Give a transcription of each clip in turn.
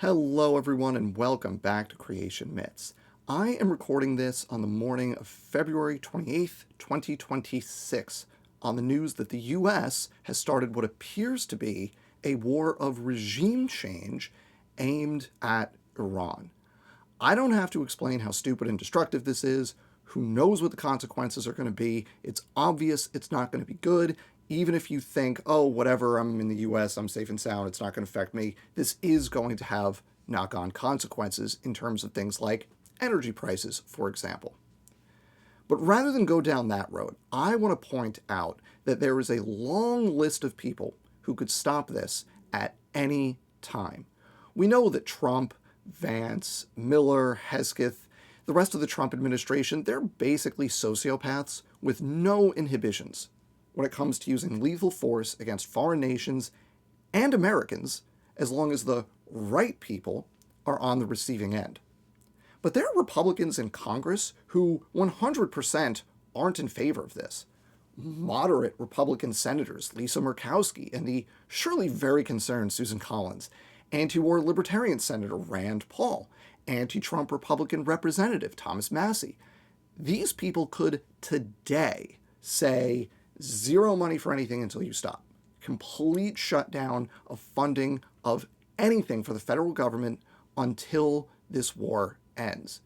Hello, everyone, and welcome back to Creation Myths. I am recording this on the morning of February 28th, 2026, on the news that the US has started what appears to be a war of regime change aimed at Iran. I don't have to explain how stupid and destructive this is. Who knows what the consequences are going to be? It's obvious it's not going to be good. Even if you think, oh, whatever, I'm in the US, I'm safe and sound, it's not going to affect me, this is going to have knock-on consequences in terms of things like energy prices, for example. But rather than go down that road, I want to point out that there is a long list of people who could stop this at any time. We know that Trump, Vance, Miller, Hesketh, the rest of the Trump administration, they're basically sociopaths with no inhibitions when it comes to using lethal force against foreign nations and Americans, as long as the right people are on the receiving end. But there are Republicans in Congress who 100% aren't in favor of this. Moderate Republican senators Lisa Murkowski and the surely very concerned Susan Collins, anti-war Libertarian Senator Rand Paul, anti-Trump Republican Representative Thomas Massie. These people could today say zero money for anything until you stop. Complete shutdown of funding of anything for the federal government until this war ends.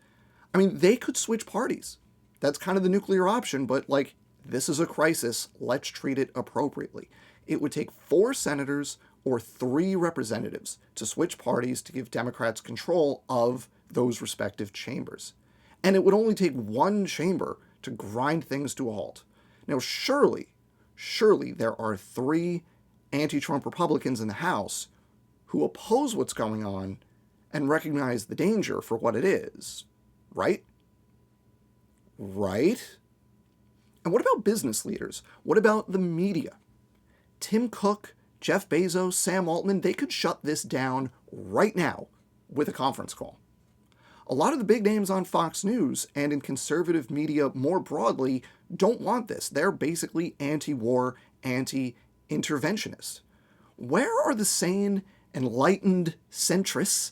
I mean, they could switch parties. That's kind of the nuclear option, but this is a crisis. Let's treat it appropriately. It would take 4 senators or 3 representatives to switch parties to give Democrats control of those respective chambers. And it would only take 1 chamber to grind things to a halt. Now, surely there are 3 anti-Trump Republicans in the House who oppose what's going on and recognize the danger for what it is, right? Right? And what about business leaders? What about the media? Tim Cook, Jeff Bezos, Sam Altman, they could shut this down right now with a conference call. A lot of the big names on Fox News and in conservative media more broadly don't want this. They're basically anti-war, anti-interventionist. Where are the sane, enlightened centrists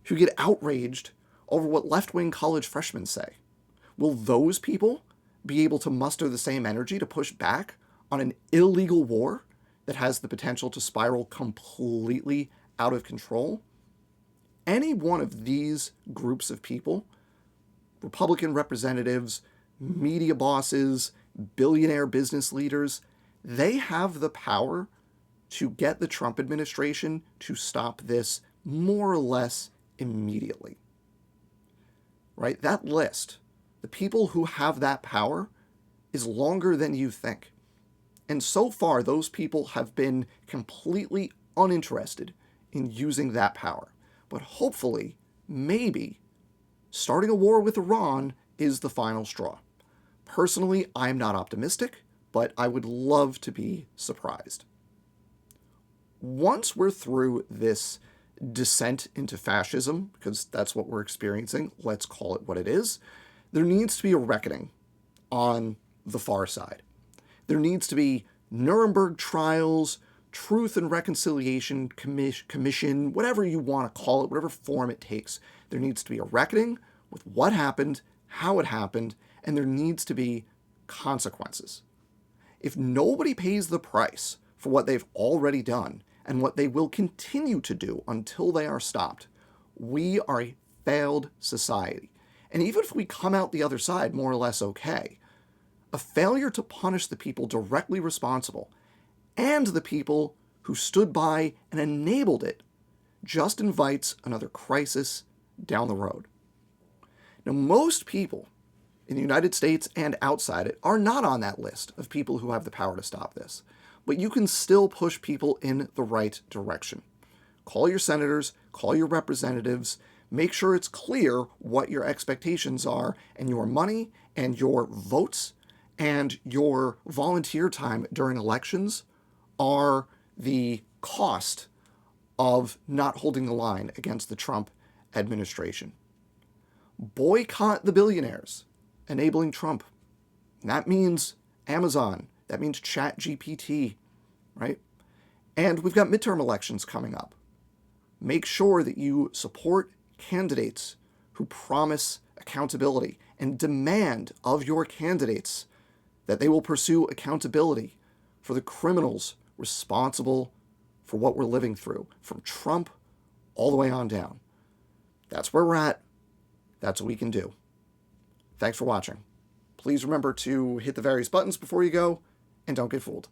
who get outraged over what left-wing college freshmen say? Will those people be able to muster the same energy to push back on an illegal war that has the potential to spiral completely out of control? Any one of these groups of people, Republican representatives, media bosses, billionaire business leaders, they have the power to get the Trump administration to stop this more or less immediately. Right? That list, the people who have that power, is longer than you think. And so far, those people have been completely uninterested in using that power. But hopefully, maybe, starting a war with Iran is the final straw. Personally, I'm not optimistic, but I would love to be surprised. Once we're through this descent into fascism, because that's what we're experiencing, let's call it what it is, there needs to be a reckoning on the far side. There needs to be Nuremberg trials, Truth and Reconciliation Commission, whatever you want to call it, whatever form it takes. There needs to be a reckoning with what happened, how it happened, and there needs to be consequences. If nobody pays the price for what they've already done and what they will continue to do until they are stopped, we are a failed society. And even if we come out the other side more or less okay, a failure to punish the people directly responsible and the people who stood by and enabled it just invites another crisis down the road. Now, most people in the United States and outside it are not on that list of people who have the power to stop this, but you can still push people in the right direction. Call your senators, call your representatives, make sure it's clear what your expectations are, and your money and your votes and your volunteer time during elections are the cost of not holding the line against the Trump administration. Boycott the billionaires, enabling Trump. And that means Amazon. That means ChatGPT, right? And we've got midterm elections coming up. Make sure that you support candidates who promise accountability and demand of your candidates that they will pursue accountability for the criminals responsible for what we're living through, from Trump all the way on down. That's where we're at. That's what we can do. Thanks for watching. Please remember to hit the various buttons before you go, and don't get fooled.